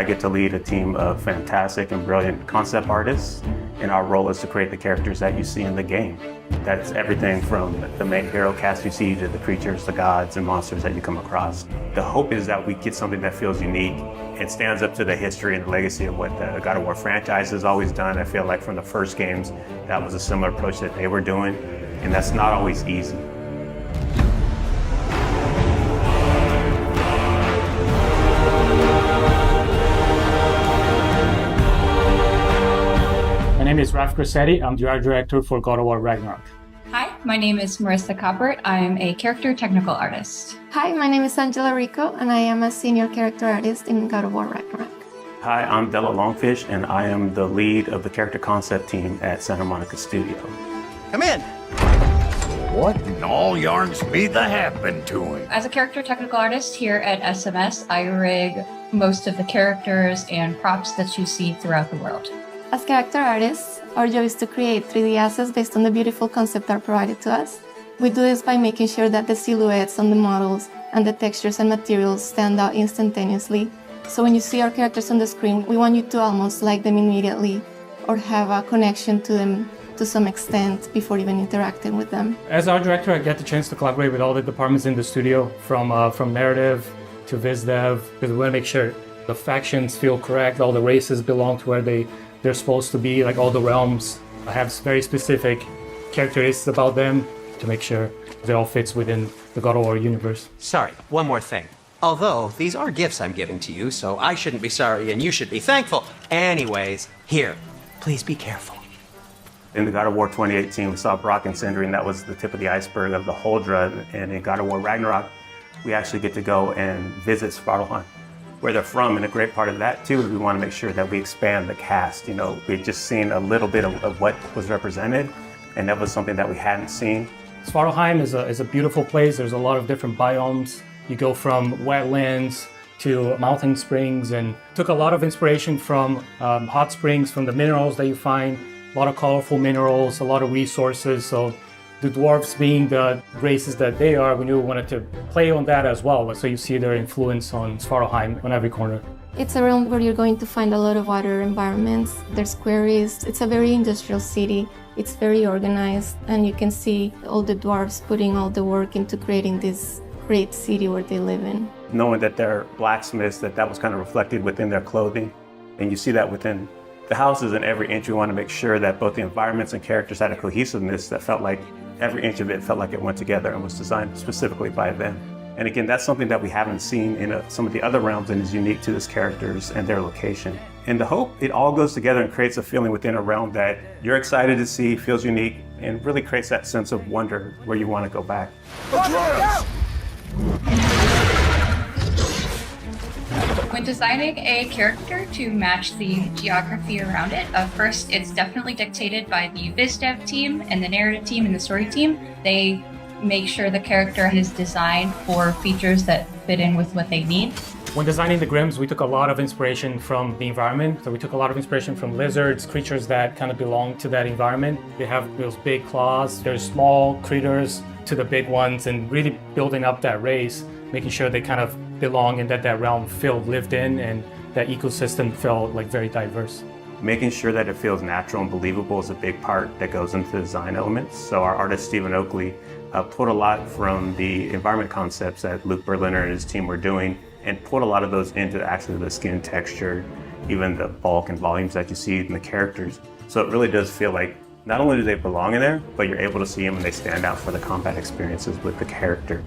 I get to lead a team of fantastic and brilliant concept artists, and our role is to create the characters that you see in the game. That's everything from the main hero cast you see to the creatures, the gods, and monsters that you come across. The hope is that we get something that feels unique and stands up to the history and the legacy of what the God of War franchise has always done. I feel like from the first games, that was a similar approach that they were doing, and that's not always easy. My name is Raf Grassetti. I'm the art director for God of War Ragnarok. Hi, my name is Marissa Coppert. I'm a character technical artist. Hi, my name is Angela Rico, and I am a senior character artist in God of War Ragnarok. Hi, I'm Della Longfish, and I am the lead of the character concept team at Santa Monica Studio. Come in. What in all yarns be the happened to him? As a character technical artist here at SMS, I rig most of the characters and props that you see throughout the world. As character artists, our job is to create 3D assets based on the beautiful concept art provided to us. We do this by making sure that the silhouettes on the models and the textures and materials stand out instantaneously. So when you see our characters on the screen, we want you to almost like them immediately or have a connection to them to some extent before even interacting with them. As art director, I get the chance to collaborate with all the departments in the studio, from narrative to viz dev, because we want to make sure the factions feel correct, all the races belong to where they're supposed to be, like all the realms have very specific characteristics about them to make sure they all fits within the God of War universe. Sorry, one more thing. Although, these are gifts I'm giving to you, so I shouldn't be sorry and you should be thankful. Anyways, here, please be careful. In the God of War 2018, we saw Brok and Sindri, and that was the tip of the iceberg of the Huldra. And in God of War Ragnarok, we actually get to go and visit Svartalfheim, where they're from, and a great part of that too is we want to make sure that we expand the cast. You know, we've just seen a little bit of what was represented, and that was something that we hadn't seen. Svartalfheim is a beautiful place. There's a lot of different biomes. You go from wetlands to mountain springs, and took a lot of inspiration from hot springs, from the minerals that you find, a lot of colorful minerals, a lot of resources. So the dwarves being the races that they are, we knew we wanted to play on that as well. So you see their influence on Svartalfheim on every corner. It's a realm where you're going to find a lot of water environments. There's quarries. It's a very industrial city. It's very organized, and you can see all the dwarves putting all the work into creating this great city where they live in. Knowing that they're blacksmiths, that was kind of reflected within their clothing. And you see that within the houses in every inch. We want to make sure that both the environments and characters had a cohesiveness that felt like every inch of it felt like it went together and was designed specifically by them. And again, that's something that we haven't seen in some of the other realms and is unique to these characters and their location. And the hope, it all goes together and creates a feeling within a realm that you're excited to see, feels unique, and really creates that sense of wonder where you want to go back. When designing a character to match the geography around it, first it's definitely dictated by the viz dev team and the narrative team and the story team. They make sure the character is designed for features that fit in with what they need. When designing the Grims, we took a lot of inspiration from the environment. So we took a lot of inspiration from lizards, creatures that kind of belong to that environment. They have those big claws. There's small critters to the big ones, and really building up that race, making sure they kind of belong and that realm felt lived in and that ecosystem felt like very diverse. Making sure that it feels natural and believable is a big part that goes into the design elements. So our artist, Stephen Oakley, pulled a lot from the environment concepts that Luke Berliner and his team were doing and pulled a lot of those into actually the skin texture, even the bulk and volumes that you see in the characters. So it really does feel like not only do they belong in there, but you're able to see them and they stand out for the combat experiences with the character.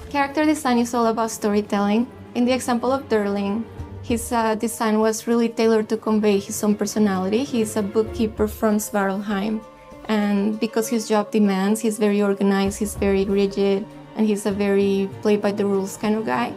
Character design is all about storytelling. In the example of Durling, his design was really tailored to convey his own personality. He's a bookkeeper from Svartalfheim, and because his job demands, he's very organized, he's very rigid, and he's a very play-by-the-rules kind of guy.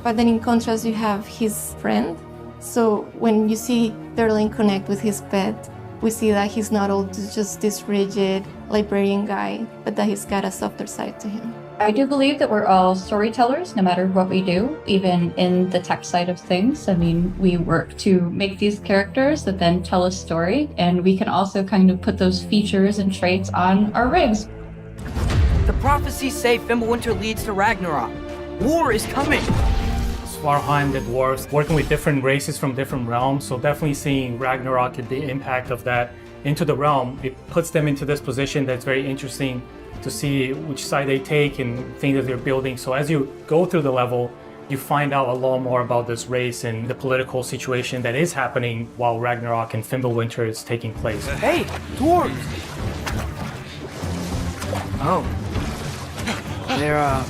But then in contrast, you have his friend. So when you see Durling connect with his pet, we see that he's not all just this rigid librarian guy, but that he's got a softer side to him. I do believe that we're all storytellers, no matter what we do, even in the tech side of things. I mean, we work to make these characters that then tell a story, and we can also kind of put those features and traits on our rigs. The prophecies say Fimbulwinter leads to Ragnarok. War is coming! Svartalfheim, the dwarves, working with different races from different realms, so definitely seeing Ragnarok and the impact of that into the realm, it puts them into this position that's very interesting to see which side they take and things that they're building. So as you go through the level, you find out a lot more about this race and the political situation that is happening while Ragnarok and Fimbulwinter is taking place. Hey, dwarves! Oh. They're,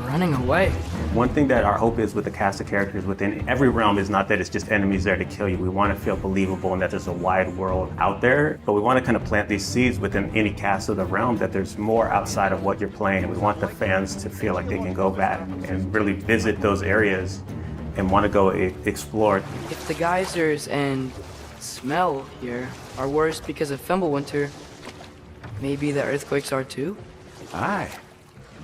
running away. One thing that our hope is with the cast of characters within every realm is not that it's just enemies there to kill you. We want to feel believable and that there's a wide world out there, but we want to kind of plant these seeds within any cast of the realm that there's more outside of what you're playing. We want the fans to feel like they can go back and really visit those areas and want to go explore. If the geysers and smell here are worse because of Fimbulwinter, maybe the earthquakes are too? Aye.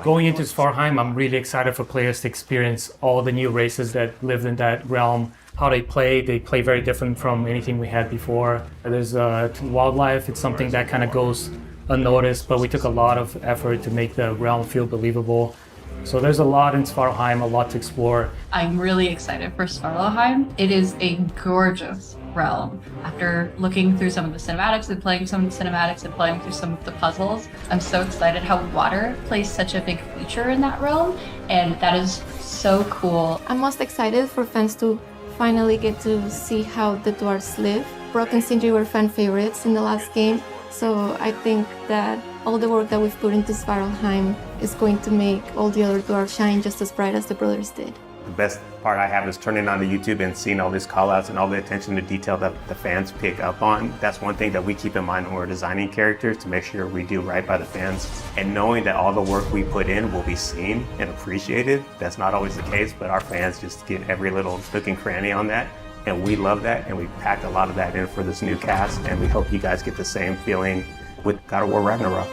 Going into Svartalfheim, I'm really excited for players to experience all the new races that lived in that realm, how they play. They play very different from anything we had before. There's wildlife, it's something that kind of goes unnoticed, but we took a lot of effort to make the realm feel believable. So there's a lot in Svartalfheim, a lot to explore. I'm really excited for Svartalfheim. It is a gorgeous realm. After looking through some of the cinematics and playing some of the cinematics and playing through some of the puzzles, I'm so excited how water plays such a big feature in that realm, and that is so cool. I'm most excited for fans to finally get to see how the dwarves live. Brok and Sindri were fan favorites in the last game, so I think that all the work that we've put into Svartalfheim is going to make all the other dwarves shine just as bright as the brothers did. The best part I have is turning on the YouTube and seeing all these callouts and all the attention to detail that the fans pick up on. That's one thing that we keep in mind when we're designing characters, to make sure we do right by the fans. And knowing that all the work we put in will be seen and appreciated. That's not always the case, but our fans just get every little nook and cranny on that. And we love that, and we packed a lot of that in for this new cast, and we hope you guys get the same feeling with God of War Ragnarok.